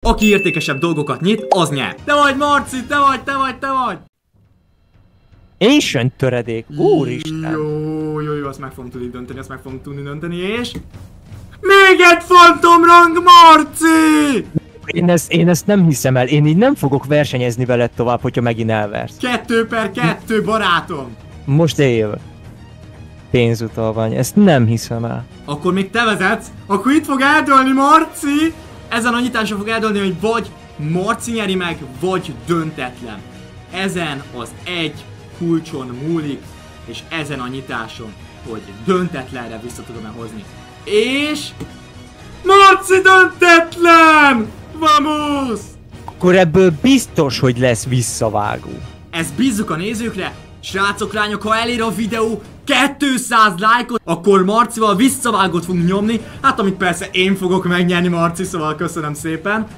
Aki értékesebb dolgokat nyit, az nyer. Te vagy, Marci, te vagy! Én töredék, úristen! Jó, azt meg fogom tudni dönteni, és... Még egy fantomrang, Marci! Én ezt nem hiszem el, én így nem fogok versenyezni veled tovább, hogyha megint elversz. 2/2, barátom! Most él. Pénzutalvány, ezt nem hiszem el. Akkor még te vezetsz, akkor itt fog eldőlni, Marci! Ezen a nyitáson fog eldőlni, hogy vagy Marci nyeri meg, vagy döntetlen. Ezen az egy kulcson múlik, és ezen a nyitáson, hogy döntetlenre vissza tudom-e hozni. És... Marci döntetlen! Vamos! Akkor ebből biztos, hogy lesz visszavágó. Ezt bízzuk a nézőkre. Srácok, lányok, ha elér a videó 200 lájkot, akkor Marcival visszavágót fogunk nyomni. Hát amit persze én fogok megnyerni, Marci, szóval köszönöm szépen.